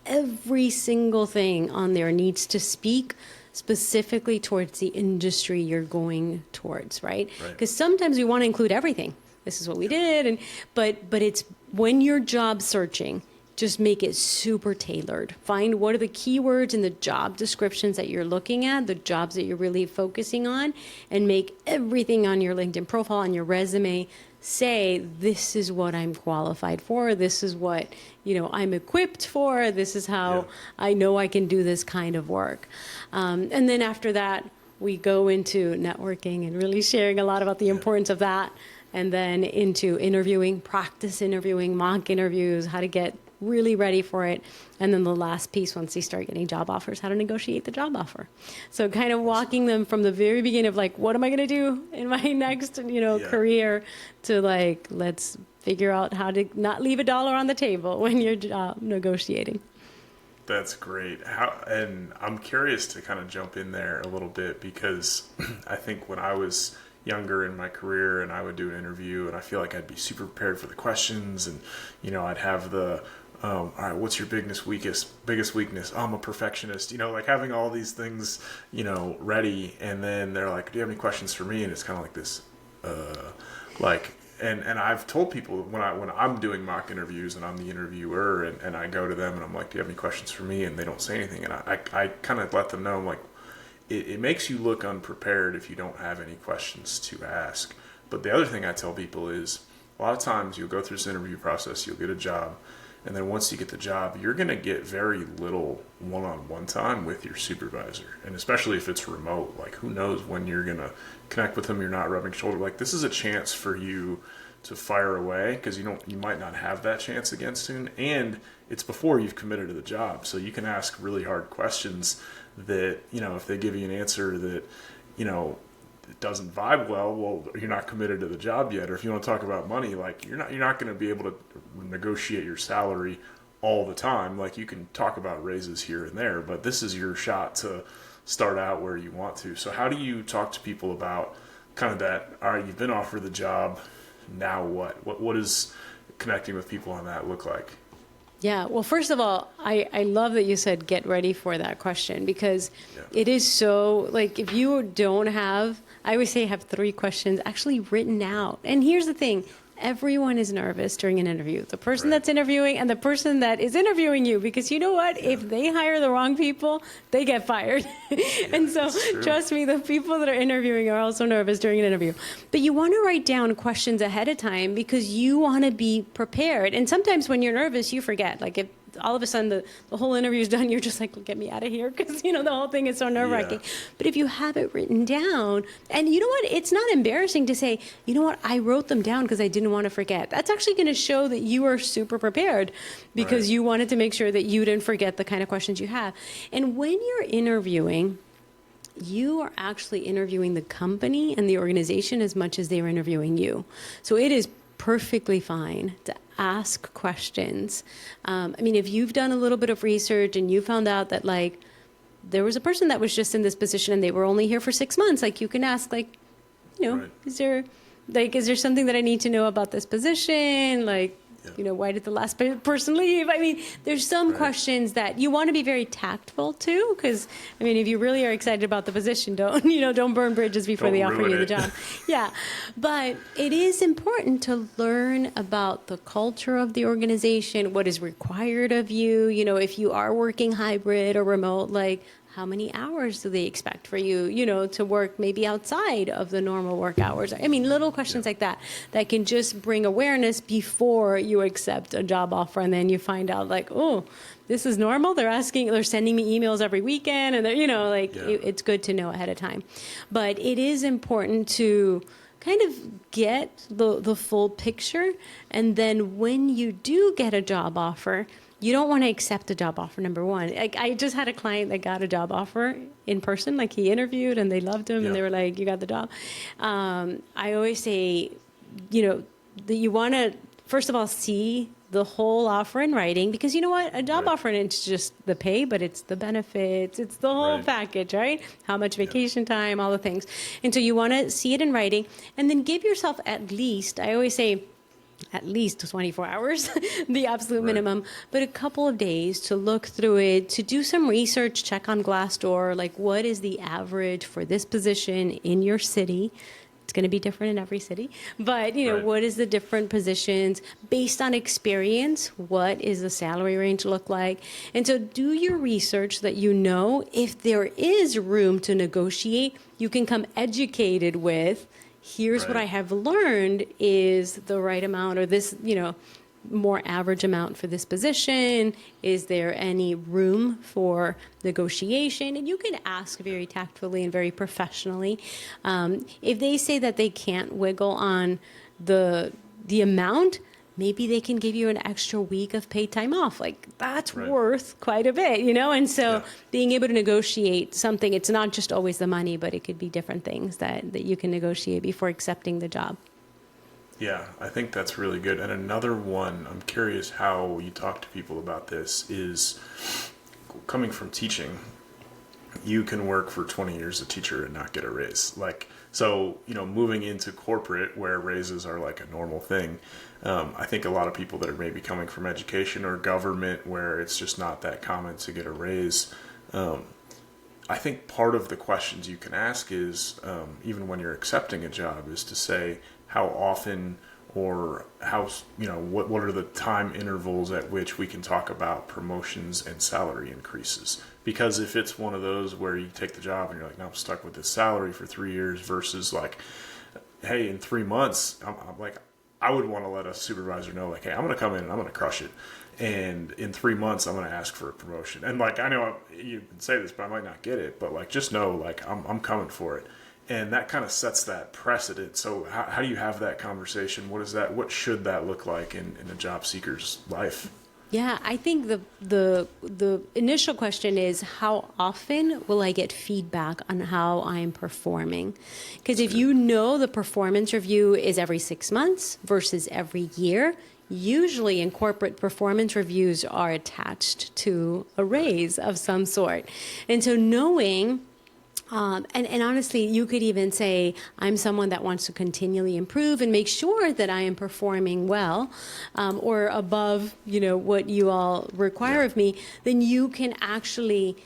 every single thing on there needs to speak specifically towards the industry you're going towards, right? Because sometimes we want to include everything. This is what we did, but it's when you're job searching, just make it super tailored. Find what are the keywords in the job descriptions that you're looking at, the jobs that you're really focusing on, and make everything on your LinkedIn profile, on your resume, say, this is what I'm qualified for, this is what, I'm equipped for, this is how I know I can do this kind of work. And then after that, we go into networking and really sharing a lot about the importance of that, and then into interviewing, practice interviewing, mock interviews, how to get really ready for it. And then the last piece, once they start getting job offers, how to negotiate the job offer. So kind of walking them from the very beginning of like, what am I going to do in my next, career, to like, let's figure out how to not leave a dollar on the table when you're job negotiating. That's great. And I'm curious to kind of jump in there a little bit, because I think when I was younger in my career and I would do an interview, and I feel like I'd be super prepared for the questions, and I'd have the all right, what's your biggest weakness? Oh, I'm a perfectionist, like having all these things, ready. And then they're like, do you have any questions for me? And it's kind of like this, and I've told people when I'm doing mock interviews and I'm the interviewer, and I go to them and I'm like, do you have any questions for me? And they don't say anything. And I kind of let them know, I'm like, it makes you look unprepared if you don't have any questions to ask. But the other thing I tell people is, a lot of times you'll go through this interview process, you'll get a job, and then once you get the job, you're going to get very little one-on-one time with your supervisor. And especially if it's remote, like who knows when you're going to connect with them, you're not rubbing shoulders. Like, this is a chance for you to fire away, because you might not have that chance again soon. And it's before you've committed to the job. So you can ask really hard questions that, if they give you an answer that, it doesn't vibe well, you're not committed to the job yet. Or if you want to talk about money, like you're not going to be able to negotiate your salary all the time. Like, you can talk about raises here and there, but this is your shot to start out where you want to. So how do you talk to people about kind of that, all right, you've been offered the job, now what is connecting with people on that look like? Yeah, well, first of all, I love that you said get ready for that question, because Yeah. it is so, like, if you don't have, I always say have 3 questions actually written out. And here's the thing. Everyone is nervous during an interview. The person Right. that's interviewing and the person that is interviewing you, because you know what? Yeah. If they hire the wrong people, they get fired. And so that's true. trust me, the people that are interviewing are also nervous during an interview. But you want to write down questions ahead of time because you want to be prepared. And sometimes when you're nervous, you forget. Like if all of a sudden the whole interview is done, you're just like, get me out of here, because the whole thing is so nerve-wracking. Yeah. But if you have it written down, and you know what, it's not embarrassing to say, you know what, I wrote them down because I didn't want to forget. That's actually going to show that you are super prepared, because Right. you wanted to make sure that you didn't forget the kind of questions you have. And when you're interviewing, you are actually interviewing the company and the organization as much as they are interviewing you. So it is perfectly fine to ask questions. I mean, if you've done a little bit of research and you found out that, like, there was a person that was just in this position and they were only here for 6 months, like, you can ask, like, Right. is there something that I need to know about this position? Like, Yeah. why did the last person leave? I mean, there's some Right. questions that you want to be very tactful too, because, I mean, if you really are excited about the position, don't burn bridges before Don't they offer ruin you the it. job. Yeah. But it is important to learn about the culture of the organization, what is required of you. If you are working hybrid or remote, like, how many hours do they expect for you, to work maybe outside of the normal work hours? I mean, little questions like that can just bring awareness before you accept a job offer. And then you find out, like, oh, this is normal. They're sending me emails every weekend. And it's good to know ahead of time. But it is important to kind of get the full picture. And then when you do get a job offer, you don't want to accept a job offer, number one. Like, I just had a client that got a job offer in person. Like, he interviewed and they loved him and they were like, you got the job. I always say, that you want to, first of all, see the whole offer in writing, because you know what? A job offer, it's just the pay, but it's the benefits. It's the whole package, right? How much vacation time, all the things. And so you want to see it in writing, and then give yourself at least, I always say, at least 24 hours, the absolute minimum, but a couple of days to look through it, to do some research, check on Glassdoor, like, what is the average for this position in your city? It's going to be different in every city, but what is the different positions based on experience? What is the salary range look like? And so do your research so that if there is room to negotiate, you can come educated with, here's what I have learned is the right amount, or this, more average amount for this position. Is there any room for negotiation? And you can ask very tactfully and very professionally. If they say that they can't wiggle on the amount, maybe they can give you an extra week of paid time off. Like, that's worth quite a bit, And so being able to negotiate something, it's not just always the money, but it could be different things that you can negotiate before accepting the job. Yeah, I think that's really good. And another one, I'm curious how you talk to people about this, is coming from teaching. You can work for 20 years as a teacher and not get a raise. So, moving into corporate where raises are like a normal thing, I think a lot of people that are maybe coming from education or government where it's just not that common to get a raise, I think part of the questions you can ask is, even when you're accepting a job, is to say how often or how, what are the time intervals at which we can talk about promotions and salary increases. Because if it's one of those where you take the job and you're like, no, I'm stuck with this salary for 3 years versus like, hey, in 3 months, I'm like, I would want to let a supervisor know, like, hey, I'm going to come in and I'm going to crush it. And in 3 months, I'm going to ask for a promotion. And like, I know you can say this, but I might not get it. But like, just know, like, I'm coming for it. And that kind of sets that precedent. So how do you have that conversation? What should that look like in a job seeker's life? Yeah, I think the initial question is, how often will I get feedback on how I'm performing? Because if you know the performance review is every 6 months versus every year, usually in corporate, performance reviews are attached to a raise of some sort. And so knowing And honestly, you could even say, I'm someone that wants to continually improve and make sure that I am performing well, or above, what you all require of me. Then you can actually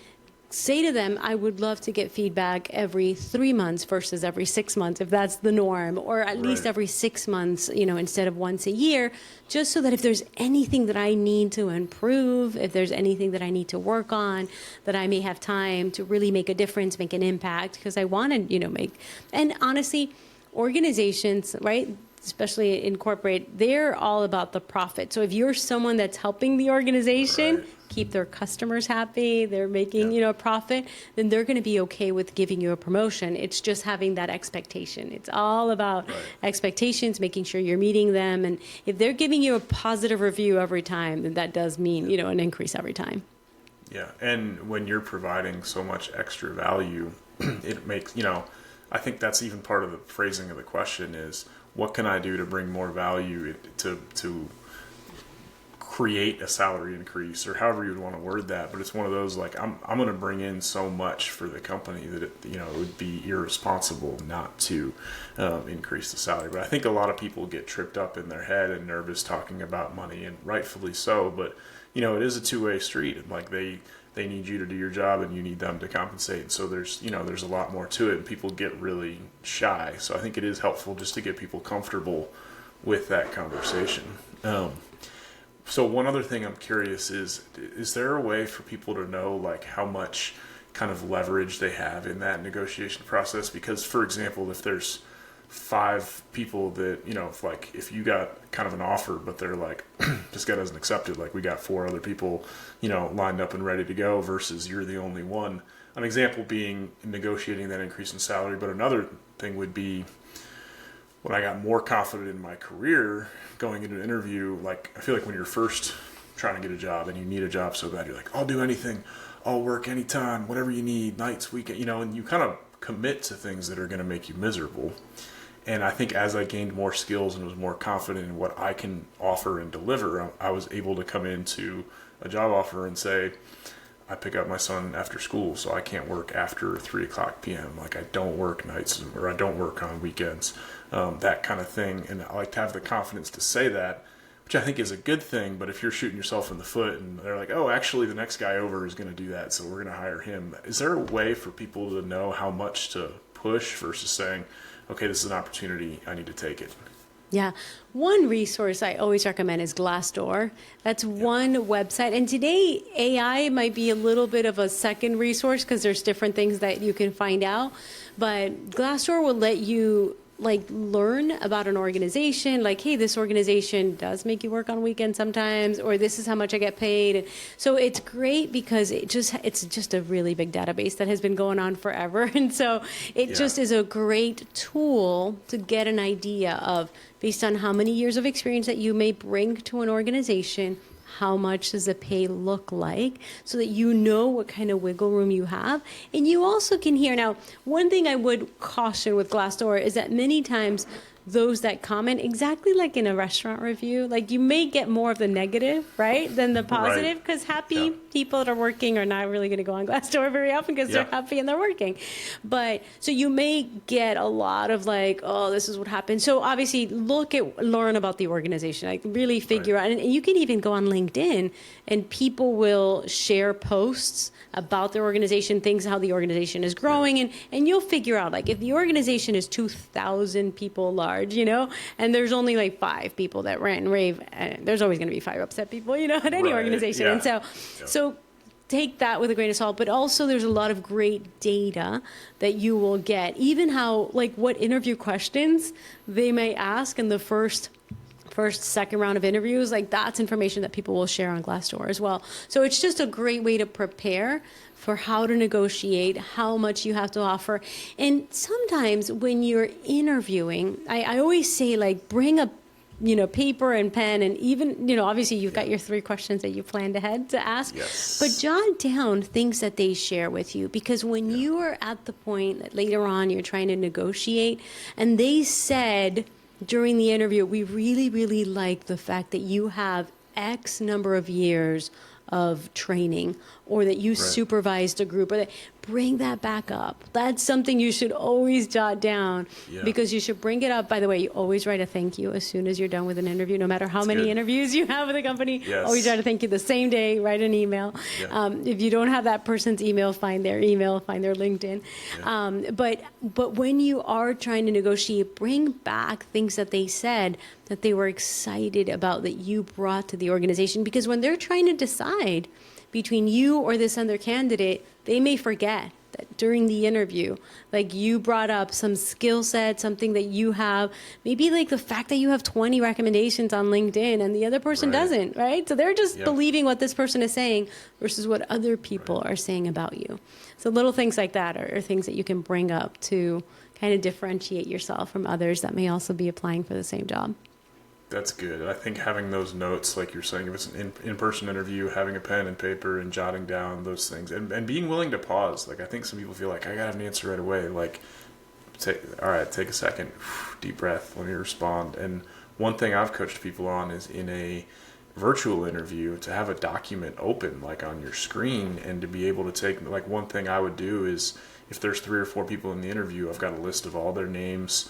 say to them, I would love to get feedback every 3 months versus every 6 months, if that's the norm, or at least every 6 months, instead of once a year, just so that if there's anything that I need to improve, if there's anything that I need to work on, that I may have time to really make a difference, make an impact, because I want to, and honestly, organizations, right? Especially in corporate, they're all about the profit. So if you're someone that's helping the organization keep their customers happy, they're making, a profit, then they're going to be okay with giving you a promotion. It's just having that expectation. It's all about expectations, making sure you're meeting them. And if they're giving you a positive review every time, then that does mean, an increase every time. Yeah. And when you're providing so much extra value, it makes, I think that's even part of the phrasing of the question is, what can I do to bring more value to create a salary increase, or however you would want to word that? But it's one of those, like, I'm going to bring in so much for the company that it would be irresponsible not to increase the salary. But I think a lot of people get tripped up in their head and nervous talking about money, and rightfully so. But it is a two-way street. Like they need you to do your job, and you need them to compensate. And so there's a lot more to it, and people get really shy. So I think it is helpful just to get people comfortable with that conversation. So one other thing I'm curious is there a way for people to know, like, how much kind of leverage they have in that negotiation process? Because, for example, if there's 5 people that, if you got kind of an offer, but they're like, this guy doesn't accept it, like we got 4 other people, lined up and ready to go, versus you're the only one. An example being negotiating that increase in salary, but another thing would be when I got more confident in my career going into an interview. Like, I feel like when you're first trying to get a job and you need a job so bad, you're like, I'll do anything, I'll work anytime, whatever you need, nights, weekend, and you kind of commit to things that are going to make you miserable. And I think as I gained more skills and was more confident in what I can offer and deliver, I was able to come into a job offer and say, I pick up my son after school, so I can't work after 3:00 p.m. Like, I don't work nights, or I don't work on weekends, that kind of thing. And I like to have the confidence to say that, which I think is a good thing. But if you're shooting yourself in the foot and they're like, oh, actually the next guy over is going to do that, so we're going to hire him. Is there a way for people to know how much to push versus saying, okay, this is an opportunity, I need to take it? Yeah. One resource I always recommend is Glassdoor. That's one website. And today, AI might be a little bit of a second resource because there's different things that you can find out. But Glassdoor will let you learn about an organization, like, hey, this organization does make you work on weekends sometimes, or this is how much I get paid. And so it's great because it's just a really big database that has been going on forever. And so it just is a great tool to get an idea of, based on how many years of experience that you may bring to an organization, how much does the pay look like, so that you know what kind of wiggle room you have. And you also can hear, now, one thing I would caution with Glassdoor is that many times those that comment, exactly like in a restaurant review, like you may get more of the negative, right, than the positive, because happy people that are working are not really going to go on Glassdoor very often because they're happy and they're working. But so you may get a lot of like, oh, this is what happened. So obviously learn about the organization, like really figure out, and you can even go on LinkedIn and people will share posts about their organization, things, how the organization is growing, and you'll figure out, like, if the organization is 2,000 people large, and there's only like 5 people that rant and rave, there's always going to be 5 upset people, at any organization. And so take that with a grain of salt, but also there's a lot of great data that you will get, even how, like, what interview questions they may ask in the first, second round of interviews. Like, that's information that people will share on Glassdoor as well. So it's just a great way to prepare for how to negotiate, how much you have to offer. And sometimes when you're interviewing, I always say, like, bring a paper and pen, and even, obviously you've got your 3 questions that you planned ahead to ask, but jot down things that they share with you, because when you are at the point that later on you're trying to negotiate, and they said during the interview, we really, really like the fact that you have X number of years of training, or that you supervised a group, or that, bring that back up. That's something you should always jot down, because you should bring it up. By the way, you always write a thank you as soon as you're done with an interview, no matter how many interviews you have with a company. Always write a thank you the same day, write an email. If you don't have that person's email, find their email, find their LinkedIn. But when you are trying to negotiate, bring back things that they said that they were excited about, that you brought to the organization. Because when they're trying to decide between you or this other candidate, they may forget that during the interview, like, you brought up some skill set, something that you have, maybe like the fact that you have 20 recommendations on LinkedIn and the other person doesn't, right? So they're just believing what this person is saying versus what other people are saying about you. So little things like that are things that you can bring up to kind of differentiate yourself from others that may also be applying for the same job. That's good. I think having those notes, like you're saying, if it's an in-person interview, having a pen and paper and jotting down those things, and being willing to pause. Like, I think some people feel like, I gotta have an answer right away. Like, take a second, deep breath, let me respond. And one thing I've coached people on is, in a virtual interview, to have a document open, like on your screen, and to be able to take, like, one thing I would do is, if there's 3 or 4 people in the interview, I've got a list of all their names.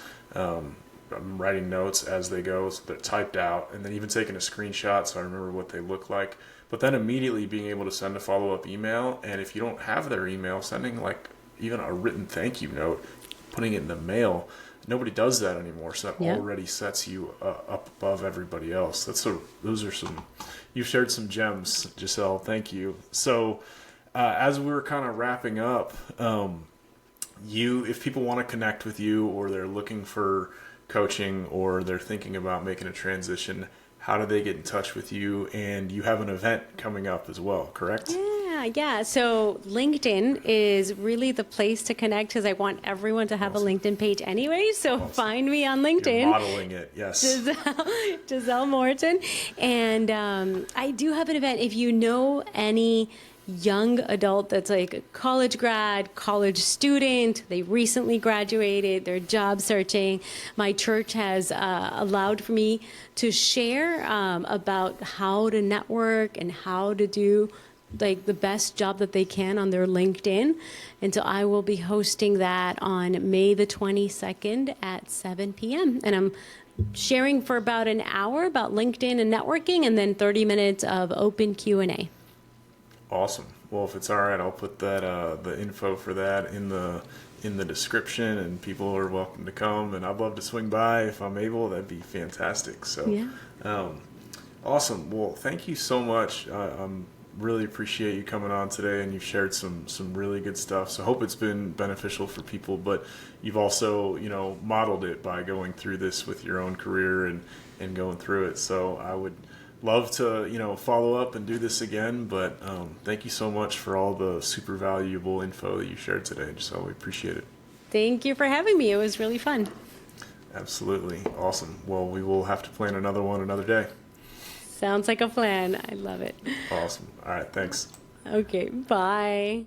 I'm writing notes as they go, so they're typed out, and then even taking a screenshot so I remember what they look like. But then immediately being able to send a follow-up email, and if you don't have their email, sending like even a written thank you note, putting it in the mail. Nobody does that anymore, so that already sets you up above everybody else. Those are some, you've shared some gems, Giselle. Thank you. So as we're kind of wrapping up, if people want to connect with you, or they're looking for coaching, or they're thinking about making a transition, how do they get in touch with you? And you have an event coming up as well, correct? Yeah. So LinkedIn is really the place to connect, because I want everyone to have a LinkedIn page anyway. So find me on LinkedIn. You're modeling it, yes. Giselle Moratin. And I do have an event. If you know any young adult that's like a college grad, college student, they recently graduated, they're job searching, my church has allowed for me to share about how to network and how to do like the best job that they can on their LinkedIn. And so I will be hosting that on May the 22nd at 7 p.m. And I'm sharing for about an hour about LinkedIn and networking, and then 30 minutes of open Q&A. Awesome. Well, if it's all right, I'll put that the info for that in the description, and people are welcome to come. And I'd love to swing by if I'm able. That'd be fantastic. So, awesome. Well, thank you so much. I'm really appreciate you coming on today, and you've shared some really good stuff. So I hope it's been beneficial for people. But you've also, modeled it by going through this with your own career and going through it. So I would love to, follow up and do this again, but thank you so much for all the super valuable info that you shared today. So we appreciate it. Thank you for having me. It was really fun. Absolutely. Awesome. Well, we will have to plan another one another day. Sounds like a plan. I love it. Awesome. All right. Thanks. Okay. Bye.